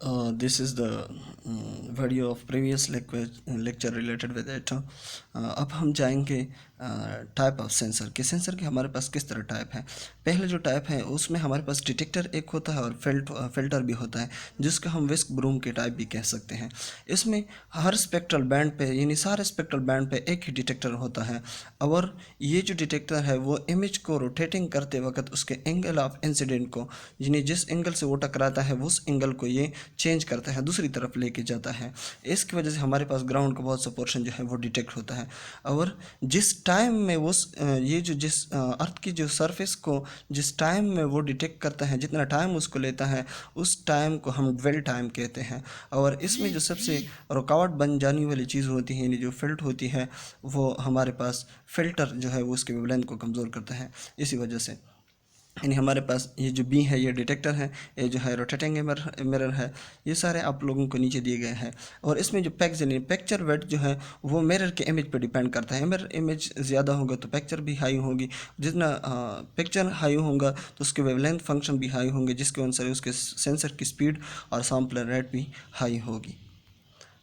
This is the video of previous lecture related with it. अब हम जाएंगे type of sensor कि sensor के हमारे पास किस तरह टाइप है। पहले जो टाइप है उसमें हमारे पास डिटेक्टर एक होता है और फिल्टर भी होता है, जिसका हम विस्क ब्रूम के टाइप भी कह सकते हैं। इसमें हर स्पेक्ट्रल बैंड पे यानी सारे स्पेक्ट्रल बैंड पे एक ही डिटेक्टर होता है, और ये जो डिटेक्टर है वो इमेज को रोटेटिंग करते वक्त उसके एंगल ऑफ इंसिडेंट को, यानी जिस एंगल से वो टकराता है उस एंगल को ये चेंज करता है, दूसरी तरफ लेके जाता है। इसकी वजह से हमारे पास ग्राउंड का बहुत सा पोर्शन जो है वो डिटेक्ट होता है। और जिस टाइम में वो ये जो जिस अर्थ की जो सरफेस को जिस टाइम में वो डिटेक्ट करता है, जितना टाइम उसको लेता है, उस टाइम को हम ड्वेल टाइम कहते हैं। और इसमें जो सबसे रुकावट बन जाने वाली चीज़ होती है, यानी जो फिल्ट होती है, वो हमारे पास फ़िल्टर जो है वो उसके वेवलेंथ को कमज़ोर करता है। इसी वजह से यानी हमारे पास ये जो बी है ये डिटेक्टर है, ये जो है रोटेटिंग मिरर है, ये सारे आप लोगों को नीचे दिए गए हैं। और इसमें जो पिक्चर वेट जो है वो मिरर के इमेज पर डिपेंड करता है। मिरर इमेज ज़्यादा होगा तो पिक्चर भी हाई होगी, जितना पिक्चर हाई होगा तो उसके वेवलेंथ फंक्शन भी हाई होंगे, जिसके अनुसार उसके सेंसर की स्पीड और सैंपलर रेट भी हाई होगी।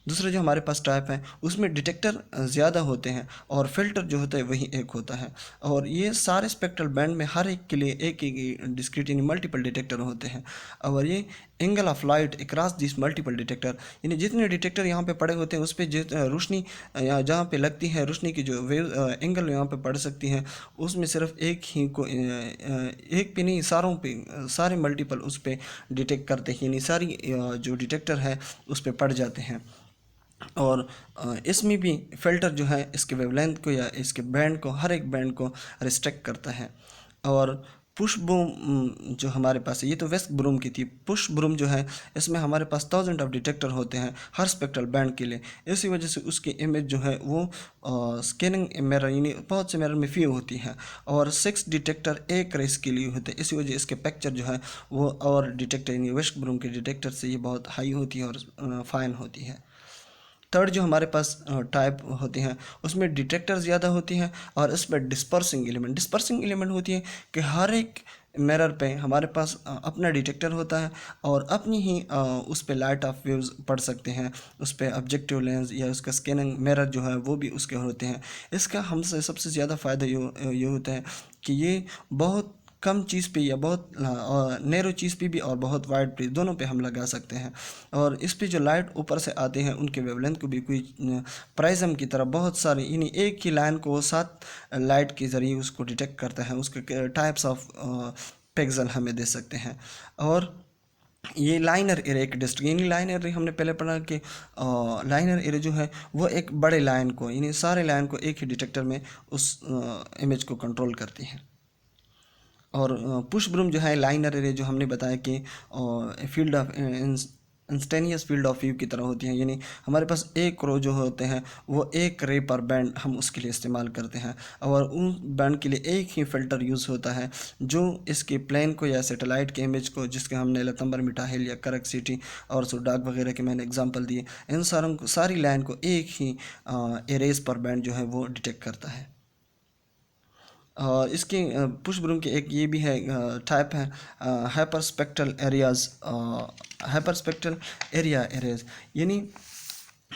दूसरा जो हमारे पास टाइप है उसमें डिटेक्टर ज़्यादा होते हैं और फिल्टर जो होता है वही एक होता है। और ये सारे स्पेक्ट्रल बैंड में हर एक के लिए एक एक डिस्क्रीट यानी मल्टीपल डिटेक्टर होते हैं। और ये angle of light across this multiple detector, यानी जितने डिटेक्टर यहाँ पे पड़े होते हैं उस पर रोशनी जहाँ पे लगती है, रोशनी की जो वेव एंगल यहाँ पे पड़ सकती है, उसमें सिर्फ एक ही को एक पे नहीं सारों पे सारे मल्टीपल उस पर डिटेक्ट करते हैं, यानी सारी जो डिटेक्टर है उस पर पड़ जाते हैं। और इसमें भी फ़िल्टर जो है इसके वेवलेंथ को या इसके बैंड को, हर एक बैंड को रिस्ट्रिक्ट करता है। और पुश ब्रूम जो हमारे पास है, ये तो वेस्ट ब्रूम की थी। पुश ब्रूम जो है इसमें हमारे पास 1000 ऑफ डिटेक्टर होते हैं हर स्पेक्ट्रल बैंड के लिए। इसी वजह से उसकी इमेज जो है वो स्कैनिंग मिरर यानी बहुत से मिरर में फ्यू होती है, और 6 डिटेक्टर एक रेस के लिए होते हैं। इसी वजह इसके पिक्चर जो है वो और डिटेक्टर यानी वेस्ट ब्रूम के डिटेक्टर से ये बहुत हाई होती है और फाइन होती है। थर्ड जो हमारे पास टाइप होती हैं उसमें डिटेक्टर ज़्यादा होती हैं, और इस पर डिस्पर्सिंग एलिमेंट होती है कि हर एक मिरर पे हमारे पास अपना डिटेक्टर होता है और अपनी ही उस पर लाइट ऑफ वेव्स पड़ सकते हैं। उस पर ऑब्जेक्टिव लेंस या उसका स्कैनिंग मिरर जो है वो भी उसके होते हैं। इसका हमसे सबसे ज़्यादा फ़ायदा ये होता है कि ये बहुत कम चीज़ पे या बहुत नैरो चीज़ पे भी और बहुत वाइड पे दोनों पे हम लगा सकते हैं। और इस पे जो लाइट ऊपर से आते हैं उनके वेवलेंथ को भी कोई प्राइज्म की तरह बहुत सारी यानी एक ही लाइन को 7 लाइट के ज़रिए उसको डिटेक्ट करता है, उसके टाइप्स ऑफ पिक्सल हमें दे सकते हैं। और ये लाइनर एरे एक डिस्ट्रिक्ट यानी लाइनर एरे हमने पहले पढ़ा कि लाइनर एरे जो है वो एक बड़े लाइन को यानी सारे लाइन को एक ही डिटेक्टर में उस इमेज को कंट्रोल करती है। और पुश ब्रूम जो है लाइनर एरे जो हमने बताया कि field of instantaneous field of view की तरह होती हैं, यानी हमारे पास एक रो जो होते हैं वो एक रे पर बैंड हम उसके लिए इस्तेमाल करते हैं, और उन बैंड के लिए एक ही फ़िल्टर यूज़ होता है जो इसके प्लेन को या सैटेलाइट के इमेज को, जिसके हमने लतम्बर मिठाहिल या करक सिटी और सुडाक वगैरह के मैंने एग्जांपल दिए, इन सारी लाइन को एक ही एरेज पर बैंड जो है वो डिटेक्ट करता है। इसके पुश ब्रूम के एक ये भी है टाइप है hyper spectral areas, hyper spectral area arrays, यानी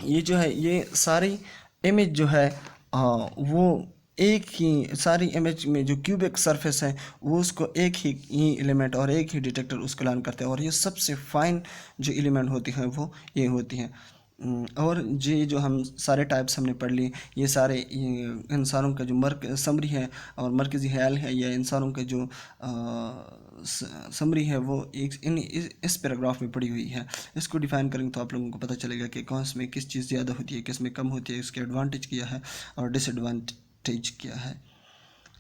ये जो है ये सारी इमेज जो है वो एक ही सारी इमेज में जो क्यूबिक सरफेस है वो उसको एक ही एलिमेंट और एक ही डिटेक्टर उसको लान करते हैं, और ये सबसे फाइन जो एलिमेंट होती हैं वो ये होती हैं। और ये जो हम सारे टाइप्स हमने पढ़ लिए, ये सारे इंसानों का जो समरी है और मरकज़ी ख्याल है, या इंसानों का जो समरी है वो इस पैराग्राफ में पड़ी हुई है। इसको डिफ़ाइन करेंगे तो आप लोगों को पता चलेगा कि कौन में किस चीज़ ज़्यादा होती है, किस में कम होती है, इसके एडवांटेज क्या है और डिसएडवांटेज क्या है।